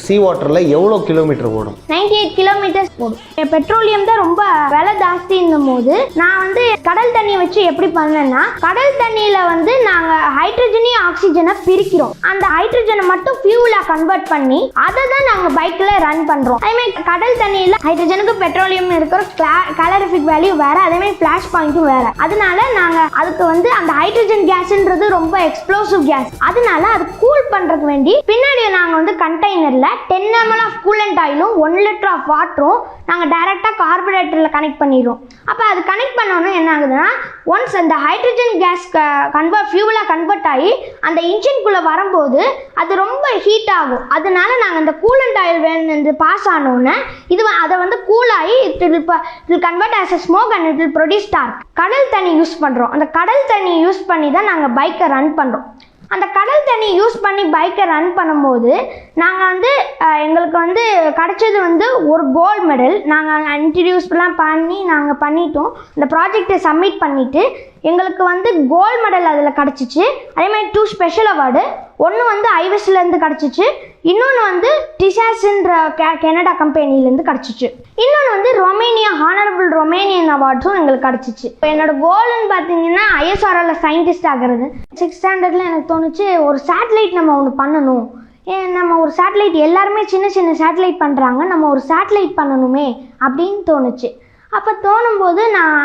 சீ வாட்டரில் எவ்வளோ கிலோமீட்டர் ஓடும்? 98 கிலோமீட்டர்ஸ் ஓடும். பெட்ரோலியம் தான் ரொம்ப விலை ஜாஸ்தின்னும் போது நான் வந்து கடல் தண்ணியை வச்சு எப்படி பண்ணேன்னா, கடல் தண்ணியில் வந்து நாங்கள் ஹைட்ரஜனையும் ஆக்சிஜனை பிரிக்கிறோம். அந்த ஹைட்ரஜனை மட்டும் ஃபியூலாக கன்வெர்ட் பண்ணி அதை தான் நாங்கள் பைக்கில் ரன் பண்ணுறோம். அதேமாதிரி கடல் தண்ணியில் ஹைட்ரஜனுக்கு பெட்ரோலியம் இருக்கிற கலரிஃபிக் வேல்யூ வேறு, அதேமாதிரி ஃப்ளாஷ் பாயிண்ட்டும் வேறு. அதனால நாங்கள் அதுக்கு வந்து அந்த ஹைட்ரஜன் கேஸ்ன்றது ரொம்ப எக்ஸ்ப்ளோசிவ் கேஸ். அதனால அது கூல் பண்ணுறதுக்கு வேண்டி பின்னாடி நாங்கள் வந்து கண்டெய்னரில் 10 ml ஆஃப் கூலண்ட் ஆயிலும் 1 லிட்டர் ஆஃப் வாட்டரும் நாங்கள் டைரெக்டாக கார்பரேட்டரில் கனெக்ட் பண்ணிடுறோம். அப்போ அது கனெக்ட் பண்ணோன்னா என்ன ஆகுதுன்னா, ஒன்ஸ் அந்த ஹைட்ரஜன் கேஸ் ஃபியூவலாக கன்வெர்ட் ஆகி அந்த இன்ஜின்குள்ளே வரும்போது அது ரொம்ப ஹீட் ஆகும். அதனால நாங்கள் இந்த கூலண்ட் ஆயில் வேணும் பாஸ் ஆனோன்னே அதை வந்து கூலாகி it will convert as a smoke and it will produce dark. கடல் தண்ணி யூஸ் பண்ணுறோம். அந்த கடல் தண்ணி யூஸ் பண்ணி தான் நாங்கள் பைக்கை ரன் பண்ணுறோம். அந்த கடல் தண்ணி யூஸ் பண்ணி பைக்கை ரன் பண்ணும்போது நாங்கள் வந்து எங்களுக்கு வந்து கிடச்சது வந்து ஒரு கோல்டு மெடல். நாங்கள் இன்ட்ரடியூஸ்லாம் பண்ணி நாங்கள் பண்ணிட்டோம். இந்த ப்ராஜெக்டை சப்மிட் பண்ணிவிட்டு எங்களுக்கு வந்து கோல்டு மெடல் அதில் கிடச்சிச்சு. அதேமாதிரி 2 ஸ்பெஷல் அவார்டு. ஒன்று வந்து ஐவிஸ்லேருந்து கிடச்சிச்சு, இன்னொன்று வந்து டிசாஸ்ன்ற கனடா கம்பெனிலேருந்து கிடச்சிச்சு, இன்னொன்று வந்து ரொமேனியா ஹானரபிள் ரொமேனியன் அவார்ட்ஸும் எங்களுக்கு கிடச்சிச்சு. இப்போ என்னோட கோல்னு பார்த்தீங்கன்னா ISROல சயின்டிஸ்ட் ஆகிறது. 6th ஸ்டாண்டர்டில் எனக்கு தோணுச்சு, ஒரு சேட்டலைட் நம்ம ஒன்று பண்ணணும். நம்ம ஒரு சேட்டலைட், எல்லாருமே சின்ன சின்ன சேட்டலைட் பண்ணுறாங்க, நம்ம ஒரு சேட்டலைட் பண்ணணுமே அப்படின்னு தோணுச்சு. அப்போ தோணும்போது நான்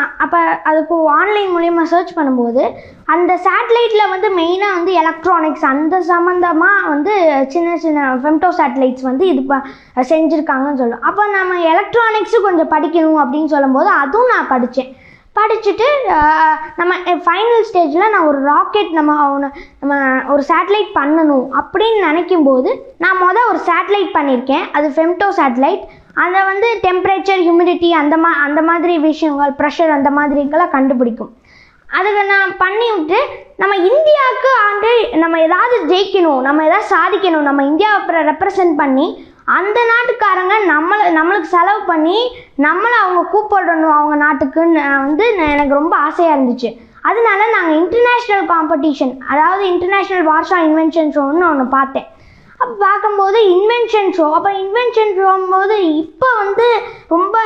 அதுக்கு ஆன்லைன் மூலிமா சர்ச் பண்ணும்போது அந்த சேட்டலைட்டில் வந்து மெயினாக வந்து எலக்ட்ரானிக்ஸ் அந்த சம்மந்தமாக வந்து சின்ன சின்ன ஃபெம்டோ சேட்டலைட்ஸ் வந்து இது செஞ்சுருக்காங்கன்னு சொல்லும். அப்போ நம்ம எலக்ட்ரானிக்ஸும் கொஞ்சம் படிக்கணும் அப்படின்னு சொல்லும்போது அதுவும் நான் படிச்சுட்டு நம்ம ஃபைனல் ஸ்டேஜில் நான் ஒரு ராக்கெட் நம்ம ஒரு சேட்டலைட் பண்ணணும் அப்படின்னு நினைக்கும்போது நான் ஒரு சேட்டலைட் பண்ணியிருக்கேன். அது ஃபெம்டோ சேட்டலைட். அதை வந்து டெம்பரேச்சர், ஹியூமிடிட்டி அந்த மாதிரி விஷயங்கள், ப்ரெஷர் அந்த மாதிரிக்கெல்லாம் கண்டுபிடிக்கும். அதுக்கு நான் பண்ணிவிட்டு நம்ம இந்தியாவுக்கு நம்ம ஏதாவது ஜெயிக்கணும், நம்ம ஏதாவது சாதிக்கணும், நம்ம இந்தியாவை ரெப்ரசன்ட் பண்ணி அந்த நாட்டுக்காரங்க நம்மளுக்கு செலவு பண்ணி நம்மளை அவங்க கூப்பிடணும் அவங்க நாட்டுக்குன்னு வந்து எனக்கு ரொம்ப ஆசையாக இருந்துச்சு. அதனால நாங்கள் இன்டர்நேஷ்னல் காம்படிஷன், அதாவது இன்டர்நேஷ்னல் வார்ஷா இன்வென்ஷன் ஷோன்னு ஒன்று பார்த்தேன். அப்போ பார்க்கும்போது இன்வென்ஷன் ஷோ, அப்போ இன்வென்ஷன் ஷோங்கும்போது இப்போ வந்து ரொம்ப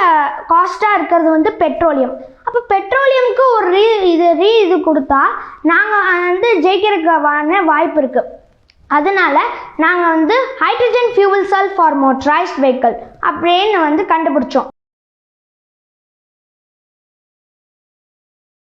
காஸ்ட்டாக இருக்கிறது வந்து பெட்ரோலியம். அப்போ பெட்ரோலியமுக்கு ஒரு இது கொடுத்தா நாங்கள் வந்து ஜெயிக்கிறதுக்கான வாய்ப்பு இருக்குது. அதனால நாங்கள் வந்து hydrogen fuel sell for motorised vehicle அப்படின்னு வந்து கண்டுபிடிச்சோம்.